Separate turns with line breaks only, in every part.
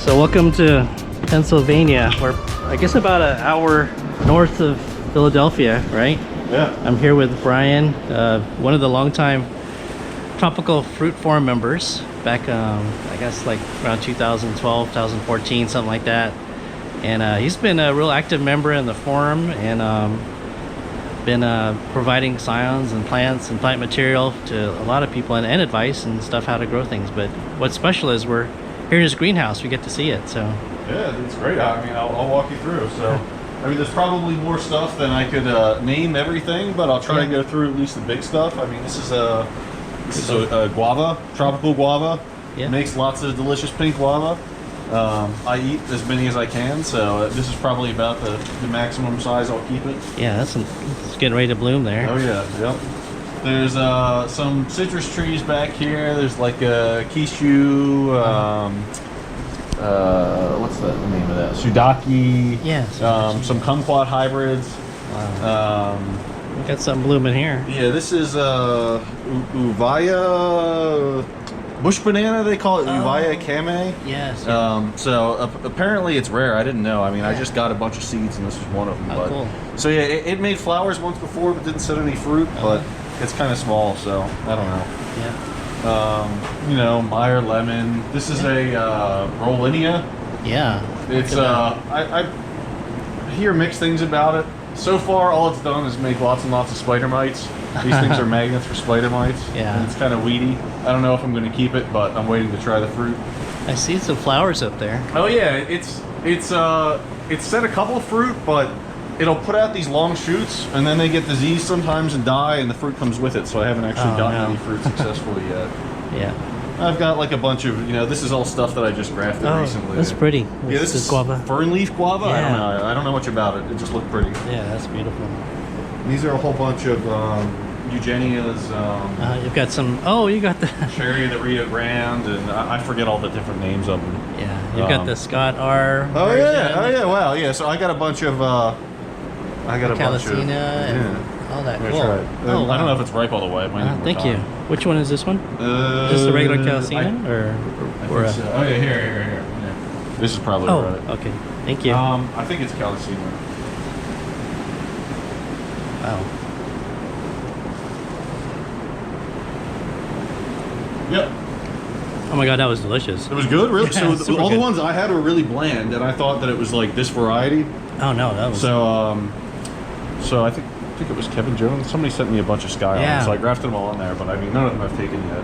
So welcome to Pennsylvania. We're, I guess, about an hour north of Philadelphia, right?
Yeah.
I'm here with Brian, one of the longtime Tropical Fruit Forum members back, I guess, like around 2012, 2014, something like that. And he's been a real active member in the forum and been providing scions and plants and plant material to a lot of people and advice and stuff how to grow things. But what's special is we're here in his greenhouse. We get to see it. So
yeah, it's great. I mean, I'll walk you through. So I mean, there's probably more stuff than I could name everything, but I'll try to go through at least the big stuff. I mean, this is a guava, tropical guava.
Yeah.
Makes lots of delicious pink guava. I eat as many as I can, so this is probably about the maximum size I'll keep it.
yeah, it's getting ready to bloom there.
Oh yeah, yep. There's some citrus trees back here. There's like a kishu, what's the name of that? Sudaki.
Yeah.
Some kumquat hybrids.
Wow. We got something blooming here.
Yeah, this is Uvaya bush banana. They call it Uvaya kame.
Yes.
So apparently it's rare. I didn't know. I mean, I just got a bunch of seeds, and this was one of them.
Oh, cool.
So yeah, it made flowers once before, but didn't set any fruit. But it's kind of small, so I don't know.
Yeah.
You know, Meyer lemon. This is a Rollinia.
Yeah.
It's I hear mixed things about it. So far, all it's done is make lots and lots of spider mites. These things are magnets for spider mites.
Yeah.
And it's kind of weedy. I don't know if I'm going to keep it, but I'm waiting to try the fruit.
I see some flowers up there.
Oh yeah, it's set a couple of fruit, but it'll put out these long shoots, and then they get diseased sometimes and die, and the fruit comes with it. So I haven't actually gotten any fruit successfully yet.
Yeah.
I've got like a bunch of, you know, this is all stuff that I just grafted recently.
That's pretty.
Yeah, this is
guava.
fern leaf guava.
Yeah.
I don't know much about it. It just looked pretty.
Yeah, that's beautiful.
These are a whole bunch of Eugenia's.
You've got some. Oh, you got the.
Cherry of the Rio Grande, and I forget all the different names of them.
Yeah, you've got the Scott R.
Oh
version.
yeah, oh yeah, wow, yeah. So I got a bunch of.
Garcinia and all that. Cool.
Try it.
Oh, wow.
I don't know if it's ripe all the way. It might need more
thank
time.
you. Which one is this one? Just a regular Garcinia, or
so. Oh yeah, here. Yeah. This is probably right.
Okay. Thank you.
I think it's Garcinia.
Wow.
Yep.
Oh my god, that was delicious.
It was good, really.
Yeah,
So all the ones I had were really bland, and I thought that it was like this variety.
Oh no, that was.
So I think it was Kevin Jones. Somebody sent me a bunch of Skyline, so I grafted them all in there. But I mean, none of them I've taken yet.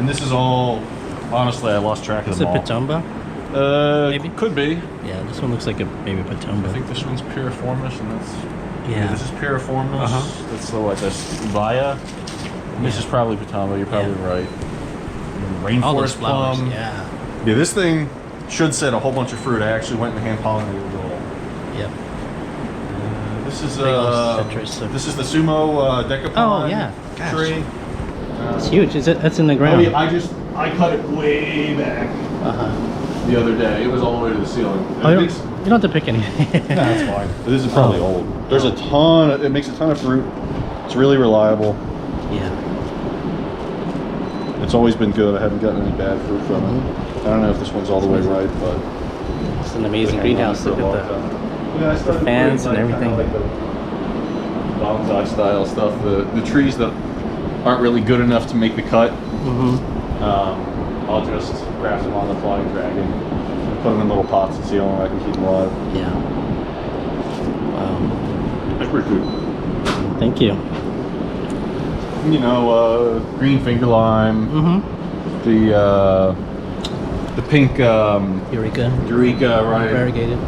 And this is all. Honestly, I lost track of them all.
Is it Patumba?
Maybe. Could be.
Yeah, this one looks like a maybe Patumba.
I think this one's piriformis, and that's.
Yeah.
This is piriformis. That's the what? That's Via. And this is probably Patumba. You're probably right. Rainforest plum.
Yeah.
Yeah, this thing should set a whole bunch of fruit. I actually went and hand pollinated it all.
Yep.
This is
citrus.
this is the sumo decapone tree.
It's huge. That's in the ground?
Oh, yeah, I cut it way back the other day. It was all the way to the ceiling.
You don't have to pick anything.
No, that's fine. This is probably old. There's a ton. It makes a ton of fruit. It's really reliable.
Yeah.
It's always been good. I haven't gotten any bad fruit from it. I don't know if this one's all the way right, but
it's an amazing greenhouse. Look at the fans and everything.
Like the bonsai style stuff. The trees that aren't really good enough to make the cut. I'll just graft them on the flying dragon, put them in little pots and see how long I can keep them alive.
Yeah. Wow.
That's pretty good.
Thank you.
You know, green finger lime. The pink
Eureka,
right?
Variegated.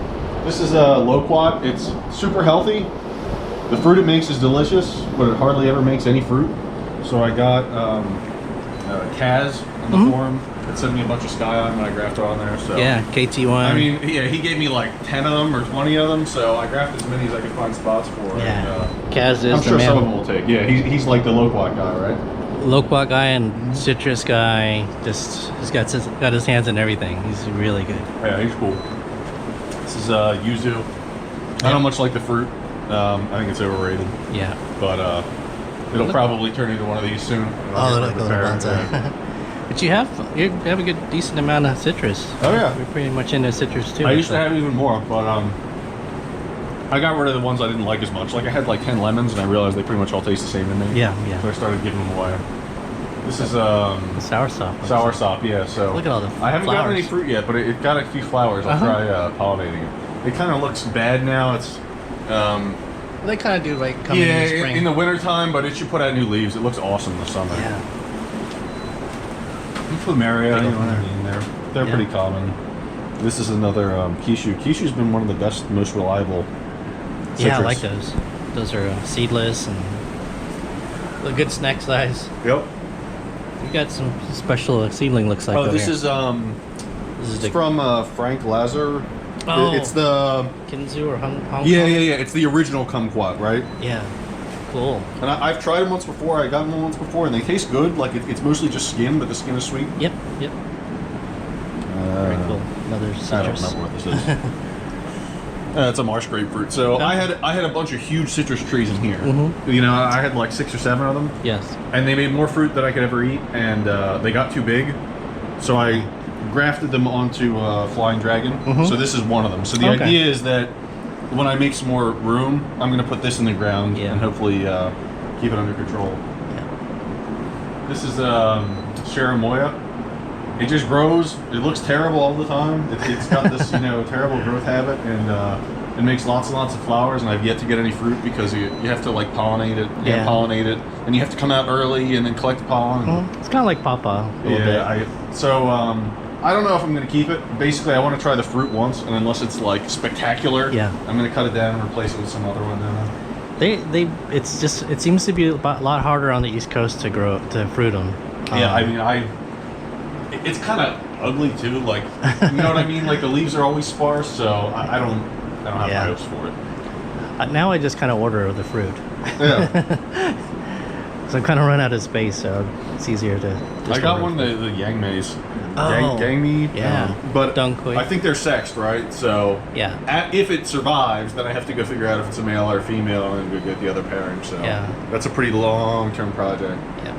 This is a loquat. It's super healthy. The fruit it makes is delicious, but it hardly ever makes any fruit. So I got Kaz on the forum. It sent me a bunch of Skyline when I grafted on there. So
yeah, KT1.
I mean, yeah, he gave me like 10 of them or 20 of them, so I grafted as many as I could find spots for.
Yeah,
and,
Kaz is
I'm
the
sure
man.
some of them will take. Yeah, he's like the loquat guy, right?
Loquat guy and citrus guy. Just he's got his hands in everything. He's really good.
Yeah, he's cool. This is yuzu. I don't much like the fruit. I think it's overrated.
Yeah.
But it'll probably turn into one of these soon.
Oh, the bonsai. But you have a good decent amount of citrus.
Oh yeah.
We're pretty much into citrus too.
I used to have even more, but I got rid of the ones I didn't like as much. Like I had like 10 lemons, and I realized they pretty much all taste the same to me.
Yeah, yeah.
So I started giving them away. This is
soursop.
Soursop, yeah. So
look at all the
I haven't gotten
flowers.
any fruit yet, but it got a few flowers. I'll try pollinating it. It kind of looks bad now. It's
They kind of do like coming in the spring.
in the winter time, but it should put out new leaves. It looks awesome in the summer.
Yeah.
Plumeria,
Big
you know
one.
what I mean? They're
Yeah.
pretty common. This is another Kishu. Kishu's been one of the best, most reliable citrus.
Yeah, I like those. Those are seedless and a good snack size.
Yep.
You got some special seedling looks like.
Oh,
over
this
here.
is
This is
it's
the
from Frank Lazar.
Oh.
It's the
Kinzu or Hong Kong.
yeah. It's the original kumquat, right?
Yeah. Cool.
And I've tried them once before. I got them once before, and they taste good. Like it's mostly just skin, but the skin is sweet.
Yep. Yep. Very cool. Another citrus.
I don't remember what this is. It's a marsh grapefruit. So
Okay.
I had a bunch of huge citrus trees in here.
Mm-hmm.
You know, I had like 6 or 7 of them.
Yes.
And they made more fruit than I could ever eat, and they got too big. So I grafted them onto Flying Dragon.
Mhm.
So this is one of them. So the
Okay.
idea is that when I make some more room, I'm going to put this in the ground
Yeah.
and hopefully keep it under control.
Yeah.
This is Cherimoya. It just grows. It looks terrible all the time. It's got this, terrible growth habit, and it makes lots and lots of flowers. And I've yet to get any fruit because you have to like pollinate it,
Yeah.
pollinate it, and you have to come out early and then collect the pollen.
Well, it's kind of like Papa a little bit.
I don't know if I'm going to keep it. Basically, I want to try the fruit once, and unless it's like spectacular,
Yeah.
I'm going to cut it down and replace it with some other one.
It seems to be a lot harder on the East Coast to fruit them.
Yeah, I mean, it's kind of ugly too. Like, you know what I mean? Like the leaves are always sparse, so I don't have
Yeah.
high hopes for it.
Now I just kind of order the fruit.
Yeah,
So I'm kind of run out of space, so it's easier to.
I got
order
one the Yang Mays.
Oh,
Gangmi.
yeah.
But
Dunkui.
I think they're sexed, right? So
Yeah.
if it survives, then I have to go figure out if it's a male or a female, and then go get the other pairing. So
Yeah.
that's a pretty long-term project.
Yeah.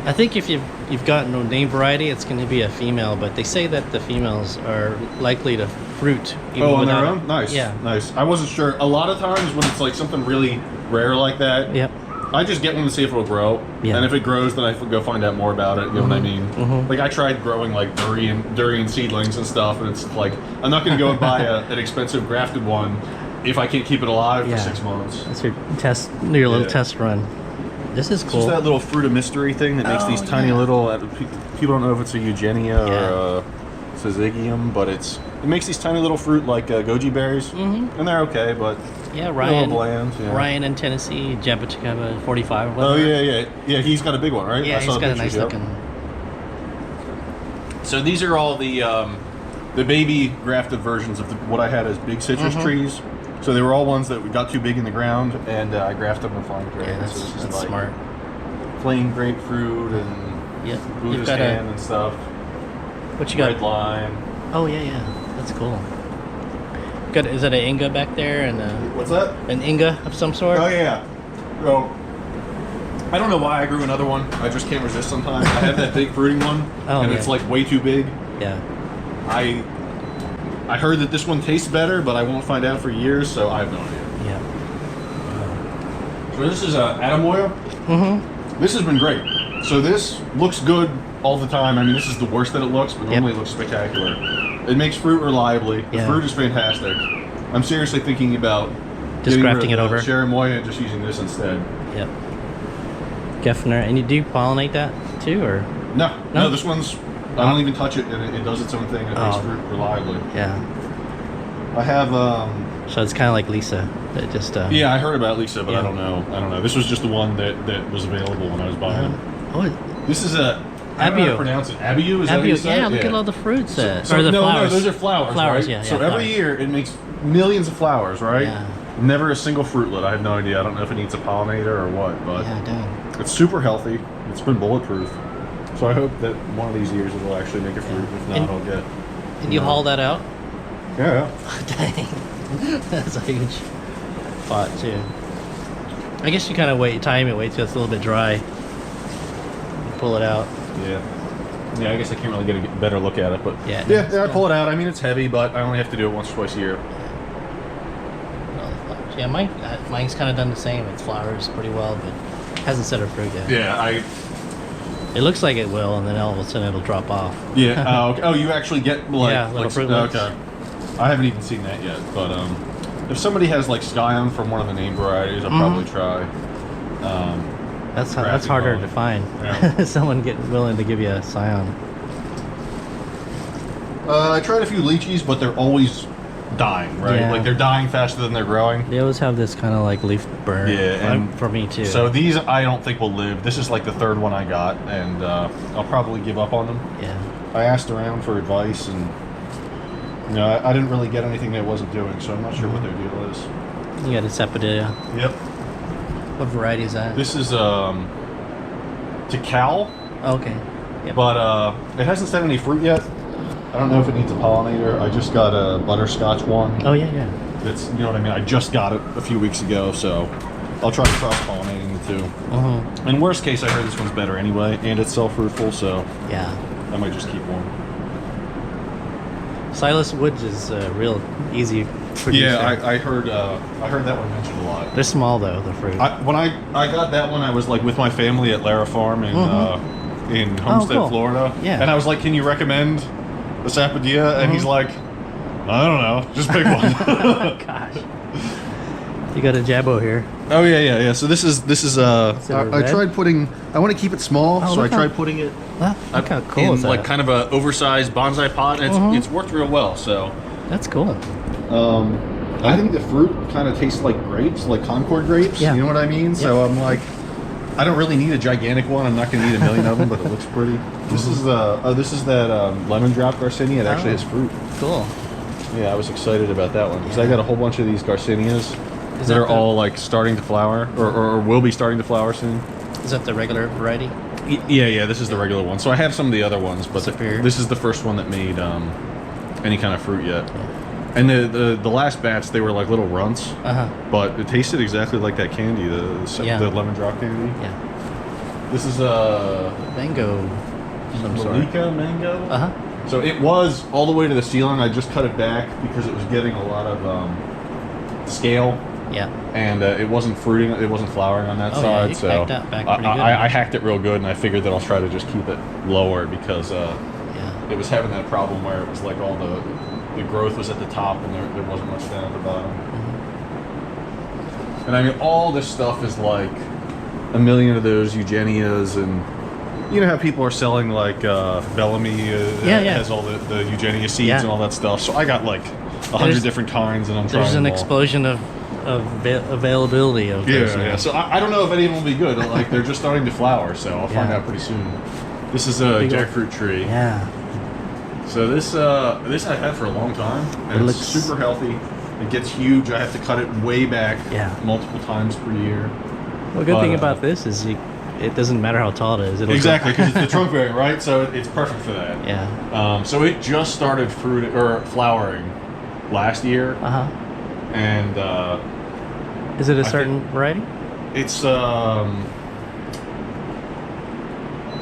I think if you've gotten a name variety, it's going to be a female, but they say that the females are likely to fruit. Even
Oh, on
without
their
it.
own? Nice.
Yeah.
Nice. I wasn't sure. A lot of times when it's like something really rare like that,
Yep.
I just get one to see if it'll grow.
Yeah.
And if it grows, then I go find out more about it. You know what I mean?
Mhm.
Like I tried growing like durian seedlings and stuff, and it's like I'm not going to go and buy an expensive grafted one if I can't keep it alive
Yeah.
for 6 months.
That's your little test run. This is
It's
cool.
just that little fruit of mystery thing that makes
Oh,
these tiny
yeah.
little. People don't know if it's a Eugenia
Yeah.
or a Syzygium, but it makes these tiny little fruit like goji berries, and they're okay, but
Yeah,
they're a
Ryan.
little bland. Yeah.
Ryan in Tennessee, jaboticaba 45 or
Oh
whatever.
yeah. He's got a big one, right?
Yeah,
I saw
he's got a
pictures,
nice
yep.
looking.
So these are all the baby grafted versions of what I had as big citrus trees. So they were all ones that got too big in the ground, and I grafted them with Flying Dragon.
Yeah,
so this is
that's
like
smart.
plain grapefruit and
Yep.
Buddha's
You've got
hand and stuff.
what you got?
Red lime.
Oh yeah. That's cool. Got is that an Inga back there and
What's that?
an Inga of some sort?
Oh yeah. So I don't know why I grew another one. I just can't resist sometimes. I have that big fruiting one,
Oh,
and
yeah.
it's like way too big.
Yeah.
I heard that this one tastes better, but I won't find out for years, so I have no idea.
Yeah.
So this is Adamoya.
Mm-hmm.
This has been great. So this looks good all the time. I mean, this is the worst that it looks, but normally
Yep.
it looks spectacular. It makes fruit reliably. The
Yeah.
fruit is fantastic. I'm seriously thinking about
Just
getting
grafting
rid
it
of the
over.
Cherimoya and just using this instead.
Yep. Gefner, and you do pollinate that too, or?
No,
No?
this one's. I don't even touch it, and it does its own thing. And it makes
Oh.
fruit reliably.
Yeah.
I have.
So it's kind of like Lisa. That just.
Yeah, I heard about Lisa, but
Yeah.
I don't know. This was just the one that was available when I was buying.
Oh,
This is a. I don't know how to
Abiu.
pronounce it. Abiu, is that how you
Abiu,
say it?
yeah, look at all the fruits.
So
or the
no,
flowers.
those are flowers.
Flowers,
right?
yeah.
So
yeah,
every
flowers.
year it makes millions of flowers, right?
Yeah.
Never a single fruitlet. I have no idea. I don't know if it needs a pollinator or what, but
Yeah, dang.
it's super healthy. It's been bulletproof. So I hope that one of these years it'll actually make a fruit. If not,
And-
I'll get.
And you haul that out?
Yeah.
Dang. That's a huge pot, too. I guess you kind of time it, wait till it's a little bit dry. Pull it out.
Yeah. Yeah, I guess I can't really get a better look at it, but
Yeah,
I pull it out. I mean, it's heavy, but I only have to do it once or twice a year.
Yeah, mine's kind of done the same. It flowers pretty well, but hasn't set a fruit yet.
Yeah,
It looks like it will, and then all of a sudden it'll drop off.
Yeah. Okay. Oh, you actually get like
little fruit lights.
Okay. I haven't even seen that yet, but if somebody has like Scion from one of the name varieties, I'll probably try.
That's harder to find.
Yeah.
Someone willing to give you a Scion.
I tried a few lychees, but they're always dying, right?
Yeah.
Like they're dying faster than they're growing.
They always have this kind of like leaf burn.
Yeah, and
for me too.
So these I don't think will live. This is like the third one I got, and I'll probably give up on them.
Yeah.
I asked around for advice, and you know, I didn't really get anything they wasn't doing, so I'm not sure what their deal is.
You got a sapote.
Yep.
What variety is that?
This is cacao.
Oh, okay. Yep.
But it hasn't set any fruit yet. I don't know if it needs a pollinator. I just got a butterscotch one.
Oh yeah.
It's, you know what I mean? I just got it a few weeks ago, so I'll try cross-pollinating the two. In worst case, I heard this one's better anyway, and it's self-fruitful, so
Yeah.
I might just keep one.
Silas Woods is a real easy producer.
Yeah, I heard that one mentioned a lot.
They're small though, the fruit.
When I got that one, I was like with my family at Lara Farm in Homestead,
cool.
Florida.
Yeah.
And I was like, "Can you recommend the sapodilla?" And he's like, "I don't know, just pick one."
Oh gosh. You got a jabo here.
Oh yeah. So this is I
red?
tried putting. I want to keep it small, so I
look how-
tried putting it
Look how cool
in
is that?
like kind of a oversized bonsai pot, and it's worked real well. So
That's cool.
I think the fruit kind of tastes like grapes, like Concord grapes.
Yeah.
You know what I mean? So I'm like, I don't really need a gigantic one. I'm not going to need a million of them, but it looks pretty. This is that lemon drop Garcinia. It actually has fruit.
Cool.
Yeah, I was excited about that one because I got a whole bunch of these Garcinias that are all like starting to flower or will be starting to flower soon.
Is that the regular variety?
Yeah. This is the regular one. So I have some of the other ones, but
Superior.
this is the first one that made any kind of fruit yet. And the last batch, they were like little runts, but it tasted exactly like that candy, the lemon drop candy.
Yeah.
This is a
Mango. Some sort.
Malika mango. So it was all the way to the ceiling. I just cut it back because it was getting a lot of scale.
Yeah.
And it wasn't fruiting, it wasn't flowering on that side.
You
So
hacked that back pretty good.
I hacked it real good, and I figured that I'll try to just keep it lower because it was having that problem where it was like all the growth was at the top and there wasn't much down at the bottom. And I mean, all this stuff is like a million of those Eugenias, and you know how people are selling like Bellamy has all the Eugenia seeds and all that stuff. So I got like 100 different kinds, and I'm trying
There's an
them all.
explosion of availability of those.
Yeah. So I don't know if any of them will be good. Like they're just starting to flower, so I'll find out pretty soon. This is a jackfruit tree.
Yeah.
So this I've had for a long time, and it's super healthy. It gets huge. I have to cut it way back multiple times per year.
Well, good thing about this is it doesn't matter how tall it is.
Exactly, because it's the trunk variant, right? So it's perfect for that.
Yeah.
So it just started flowering last year. And
is it a certain variety?
It's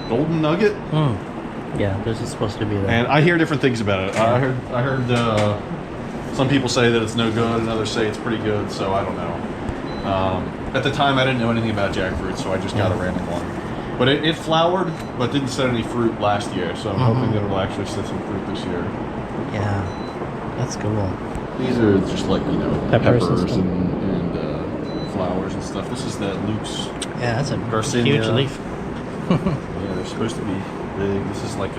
Golden Nugget.
Yeah, this is supposed to be that.
And I hear different things about it. I heard some people say that it's no good, and others say it's pretty good. So I don't know. At the time, I didn't know anything about jackfruit, so I just got a random one. But it flowered, but didn't set any fruit last year. So I'm hoping that it'll actually set some fruit this year.
Yeah, that's cool.
These are just like, you know,
Peppers
and flowers and stuff. This is that Luke's.
Yeah, that's a
Garcinia.
huge leaf.
Yeah, they're supposed to be big. This is like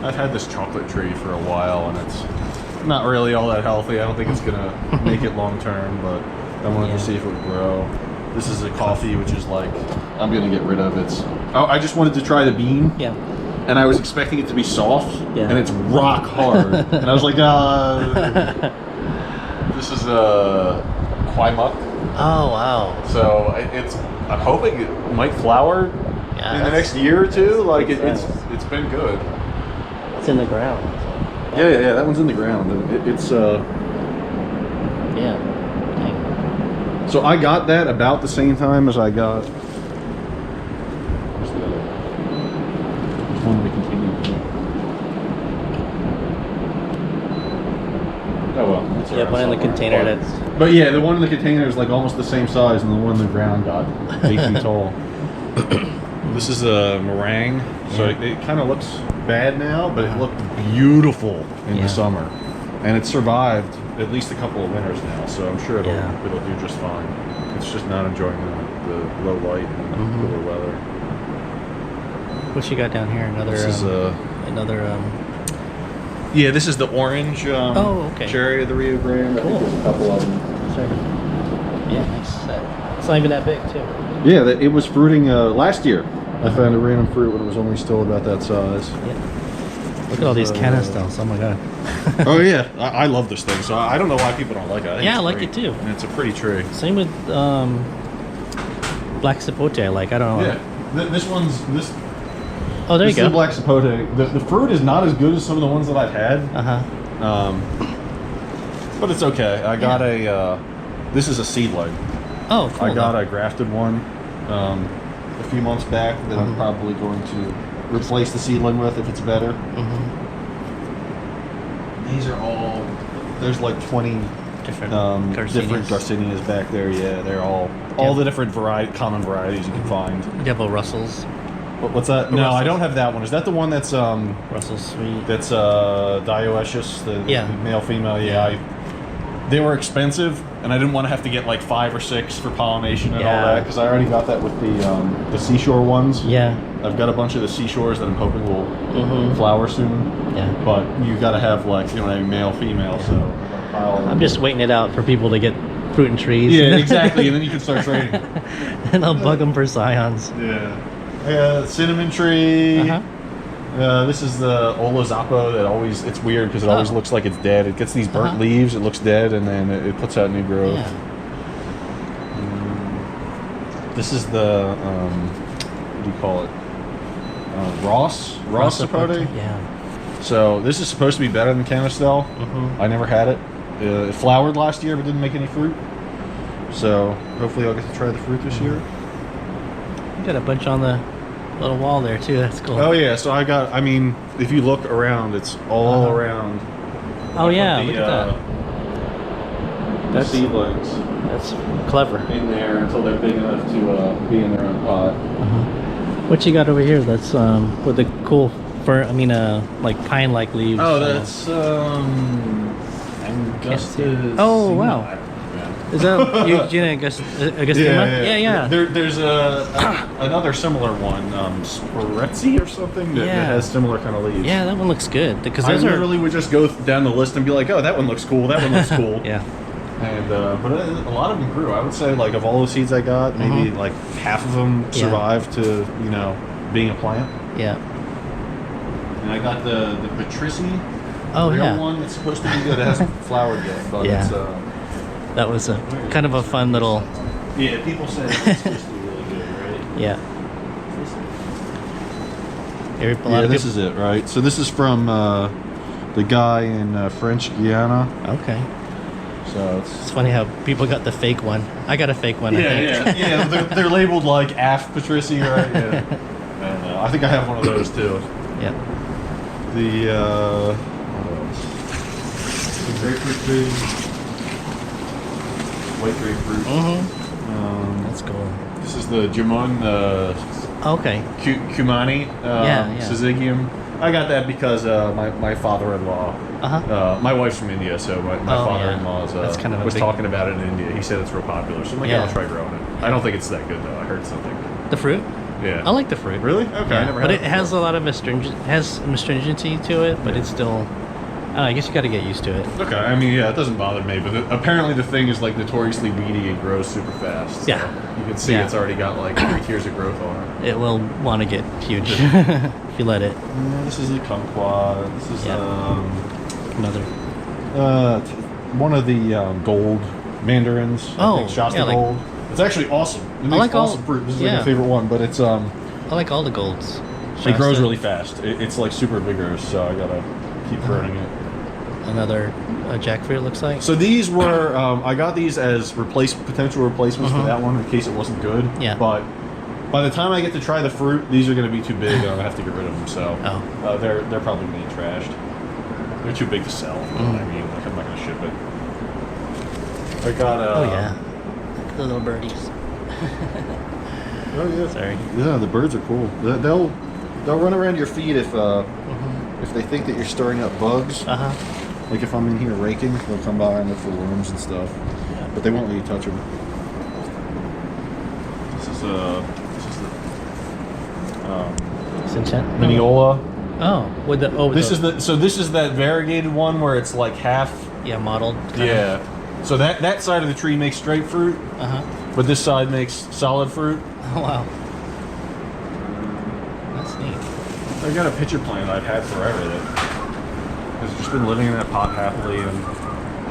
I've had this chocolate tree for a while, and it's not really all that healthy. I don't think it's gonna make it long term, but I wanted to see if it would grow. This is a coffee, which is like, I'm gonna get rid of it. I just wanted to try the bean.
Yeah.
And I was expecting it to be soft,
Yeah.
and it's rock hard. And I was like, this is a Quaimuck.
Oh wow.
So I'm hoping it might flower in the next year or two. Like it's been good.
It's in the ground.
Yeah. That one's in the ground.
Yeah. Dang.
So I got that about the same time as I got. Just wanted to continue. plants.
Yeah, one in the container that's...
But yeah, the one in the container is like almost the same size, and the one in the ground got 8 feet tall. This is a meringue, so it kind of looks bad now, but it looked beautiful in the summer, and it survived at least a couple of winters now. So I'm sure it'll do just fine. It's just not enjoying the low light and cooler weather.
What you got down here? Another.
This is
another.
Yeah, this is the orange cherry of the Rio Grande.
Cool.
There's a couple of them.
Sure. Yeah, nice. It's not even that big, too.
Yeah, it was fruiting last year. I found a random fruit when it was only still about that size.
Yeah. Look at all these canistels. Oh my god.
Oh yeah, I love this thing. So I don't know why people don't like it.
I like it too.
And it's a pretty tree.
Same with black sapote. I like. I don't know.
Yeah, this one's this.
Oh, there you go.
The black sapote. The fruit is not as good as some of the ones that I've had. But it's okay. I got a. This is a seedling.
Oh, cool.
I got a grafted one a few months back that I'm probably going to replace the seedling with if it's better. These are all. There's like 20 different Garcinias back there. Yeah, they're all the different common varieties you can find.
You have a Russell's.
What's that? No, I don't have that one. Is that the one that's
Russell's Sweet?
That's dioecious, the male female. Yeah, they were expensive, and I didn't want to have to get like 5 or 6 for pollination and all that, because I already got that with the seashore ones.
Yeah,
I've got a bunch of the seashores that I'm hoping will flower soon. Yeah, but you got to have like male female. So
I'm just waiting it out for people to get fruit and trees.
Yeah, exactly, and then you can start trading.
And I'll bug them for scions.
Yeah. Cinnamon tree. This is the Olazapo that always, it's weird because it always looks like it's dead. It gets these burnt leaves, it looks dead, and then it puts out new growth. Yeah. This is the, what do you call it? Ross sapote?
Yeah.
So this is supposed to be better than Canistel. I never had it. It flowered last year but didn't make any fruit. So hopefully I'll get to try the fruit this year.
You got a bunch on the little wall there too. That's cool.
Oh yeah, so I mean, if you look around, it's all around.
Oh yeah, look at that.
That's seedlings.
That's clever.
In there until they're big enough to be in their own pot.
What you got over here? That's with the cool like pine-like leaves.
Oh, that's Angustus.
Oh wow. Is that Eugenia Augustina? Yeah.
There's another similar one, Sporezzi or something that has similar kind of leaves.
Yeah, that one looks good because
I literally would just go down the list and be like, oh, that one looks cool. That one looks cool.
Yeah.
And but a lot of them grew. I would say like of all the seeds I got, maybe like half of them survived to being a plant.
Yeah.
And I got the Patrici.
Oh
real one that's supposed to be good. It hasn't flowered yet, but it's.
That was a kind of a fun little.
Yeah, people say it's supposed to be really good, right?
Yeah.
This is it, right? So this is from the guy in French Guiana.
Okay.
So
it's funny how people got the fake one. I got a fake one.
Yeah. They're labeled like Af Patrici, right? Yeah. I don't know. I think I have one of those too.
Yeah.
The grapefruit tree. White grapefruit.
That's cool.
This is the Jamon, Cumani, Syzygium. I got that because my father-in-law, my wife's from India, so my father-in-law was talking about it in India. He said it's real popular, so I'm like, I'll try growing it. I don't think it's that good though. I heard something.
The fruit?
Yeah.
I like the fruit.
Really? Okay. I never had it.
But it has a lot of astringency to it, but it's still. I guess you got to get used to it.
Okay, I mean, it doesn't bother me, but apparently the thing is like notoriously weedy and grows super fast. So you can see it's already got like 3 tiers of growth on it.
It will want to get huge if you let it.
This is a kumquat. This is
another.
One of the gold mandarins. I think Shasta Gold. It's actually awesome. It makes awesome fruit. This is like my favorite one, but it's I
like all the golds.
It grows really fast. It's like super vigorous, so I gotta keep pruning it.
Another jackfruit, looks like.
So these were I got these as potential replacements for that one in case it wasn't good.
Yeah.
But by the time I get to try the fruit, these are going to be too big. I'm gonna have to get rid of them. So they're probably going to get trashed. They're too big to sell. I mean, like I'm not going to ship it. I got
Oh yeah, the little birdies.
Oh yeah.
Sorry.
Yeah, the birds are cool. They'll run around your feet if they think that you're stirring up bugs. Like if I'm in here raking, they'll come by and look for worms and stuff.
Yeah.
But they won't let you touch them. This is the
Syngenta?
Mineola.
Oh, with the
This is that variegated one where it's like half.
Yeah, mottled.
Yeah. So that side of the tree makes straight fruit. But this side makes solid fruit.
Oh wow. That's neat.
I got a pitcher plant I've had forever that has just been living in that pot happily, and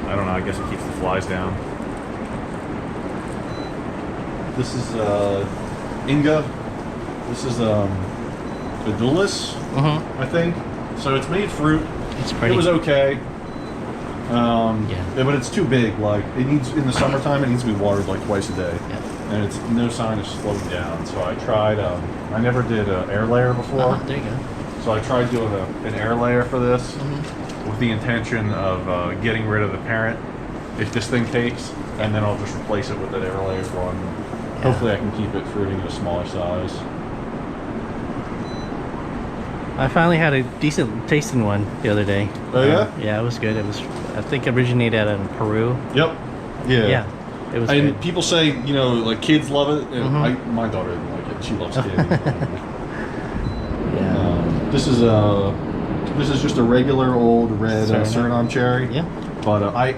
I don't know, I guess it keeps the flies down. This is Inga. This is Adulis, I think. So it's made fruit.
It's pretty.
It was okay.
Yeah,
but it's too big. Like it needs in the summertime, it needs to be watered like twice a day.
Yeah.
And it's no sign of slowing down. So I tried. I never did an air layer before.
There you go.
So I tried doing an air layer for this with the intention of getting rid of the parent if this thing takes, and then I'll just replace it with that air layer one.
Yeah.
Hopefully I can keep it fruiting at a smaller size.
I finally had a decent tasting one the other day.
Oh yeah?
Yeah, it was good. It was, I think, originated out of Peru.
Yep. Yeah.
Yeah, it was
And
good.
people say, like kids love it, and my daughter didn't like it. She loves candy.
Yeah.
This is just a regular old red Suriname cherry.
Yeah.
But I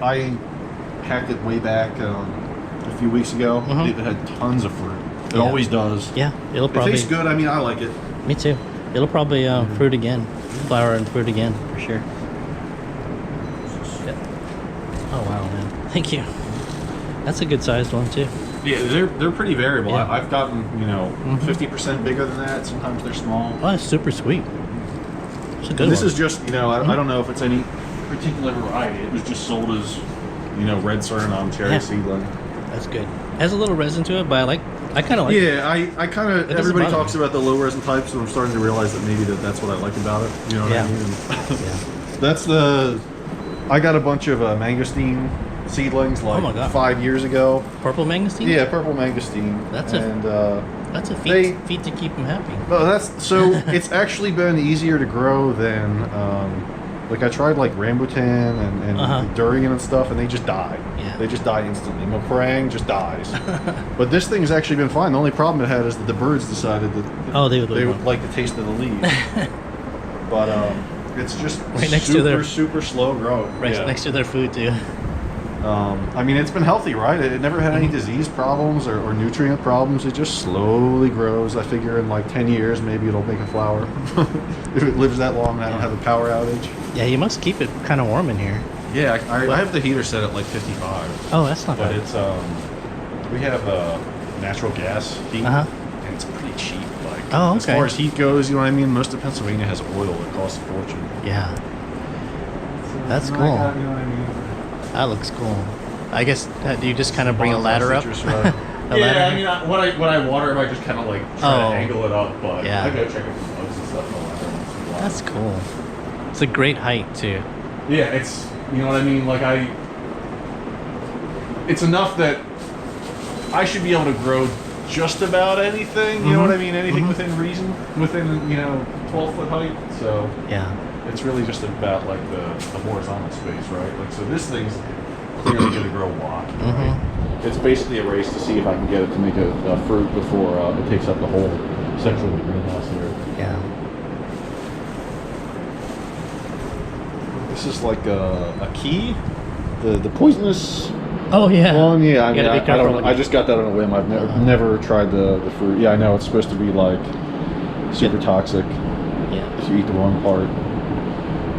hacked it way back a few weeks ago. It had tons of fruit. It always does.
Yeah, it'll
It
probably.
tastes good. I mean, I like it.
Me too. It'll probably fruit again, flower and fruit again for sure. Yeah. Oh wow, man! Thank you. That's a good sized one too.
Yeah, they're pretty variable.
Yeah.
I've gotten 50% bigger than that. Sometimes they're small.
Oh, it's super sweet. It's a good
This
one.
is just I don't know if it's any particular variety. It was just sold as red Suriname cherry seedling.
That's good. Has a little resin to it, but I kind of like it.
Yeah, I kind of,
It doesn't
everybody
bother
talks
me.
about the low resin types, and I'm starting to realize that maybe that's what I like about it. You know what I mean?
Yeah.
I got a bunch of mangosteen seedlings
my God.
5 years ago.
Purple mangosteen?
Yeah, purple mangosteen.
That's
and,
that's a feat to keep them happy.
well, it's actually been easier to grow than like I tried like rambutan and durian and stuff, and they just die.
Yeah.
They just die instantly. Meringue just dies. But this thing's actually been fine. The only problem it had is that the birds decided that
they
would like the taste of the leaves. But it's just
Right next to their-
super slow growing.
Right next to their food too.
I mean, it's been healthy, right? It never had any disease problems or nutrient problems. It just slowly grows. I figure in like 10 years, maybe it'll make a flower. If it lives that long and I don't have a power outage.
Yeah, you must keep it kind of warm in here.
Yeah, I have the heater set at like 55.
Oh, that's not
But
bad.
it's, we have natural gas heat, and it's pretty cheap. Like,
Oh,
as
okay.
far as heat goes, you know what I mean? Most of Pennsylvania has oil that costs a fortune.
Yeah. That's
You
cool.
know what I mean?
That looks cool. I guess do you just kind of bring a ladder up?
Citrus,
A
right?
ladder?
Yeah, I mean, when I water them, I just kind of like try to angle it up, but
Yeah.
I go check it for bugs and stuff. And all that.
That's cool. It's a great height too.
Yeah, it's, you know what I mean? Like it's enough that I should be able to grow just about anything, you know what I mean? Anything within reason, within, 12-foot height. So
Yeah.
it's really just about like the horizontal space, right? Like, so this thing's clearly going to grow a lot. Right? It's basically a race to see if I can get it to make a fruit before it takes up the whole section of the greenhouse here.
Yeah.
This is like a key, the poisonous
Oh yeah.
one. Yeah, I
You
mean,
gotta be careful when
I
you-
just got that on a whim. I've never tried the fruit. Yeah, I know it's supposed to be like super toxic
Yeah.
if you eat the wrong part.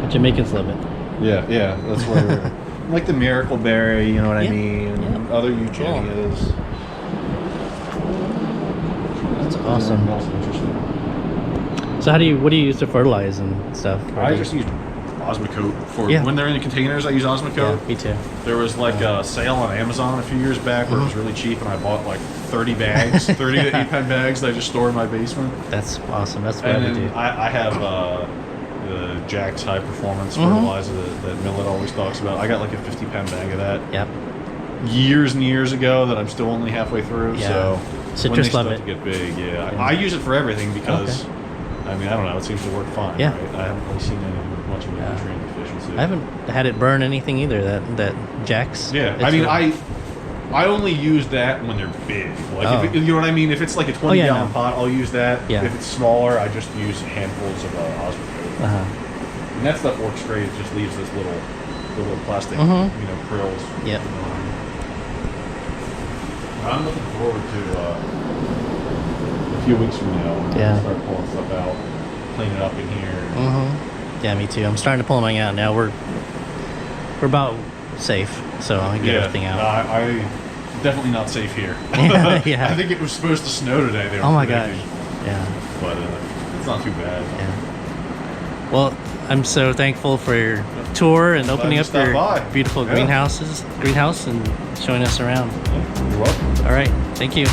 But Jamaicans love it.
Yeah, that's where like the miracle berry, you know what I
Yeah,
mean, and
yeah.
other Eugenias.
That's awesome.
That's interesting.
So what do you use to fertilize and stuff?
I just use Osmocote for when they're in the containers. I use Osmocote.
Yeah, me too.
There was like a sale on Amazon a few years back where it was really cheap, and I bought like 30 bags, 30 to 8-pound bags that I just store in my basement.
That's awesome. That's what
And
I would
then
do.
I have the Jack's high performance fertilizer that Millet always talks about. I got like a 50-pound bag of that.
Yep.
years and years ago that I'm still only halfway through.
Yeah.
So
Citrus
when they
love
start
it.
to get big, I use it for everything because I mean I don't know, it seems to work fine.
Yeah.
Right? I haven't really seen any much of a nutrient deficiency.
I haven't had it burn anything either. That Jack's.
Yeah,
It's
I mean
really-
I only use that when they're big. Like if it, you know what I mean. If it's like a 20 gallon pot, I'll use that.
Yeah.
If it's smaller, I just use handfuls of osmocote. And that stuff works great. It just leaves this little plastic, you know, krills.
Yep.
I'm looking forward to a few weeks from now when
Yeah.
I start pulling stuff out, cleaning it up in here.
Yeah, me too. I'm starting to pull mine out now. We're about safe, so I get everything out.
I definitely not safe here.
Yeah.
I think it was supposed to snow today. They were
Oh my gosh.
predicting,
Yeah.
but it's not too bad.
Yeah. Well, I'm so thankful for your tour and opening
you
up your
stopped by.
beautiful
Yeah.
greenhouse and showing us around.
You're welcome.
All right. Thank you.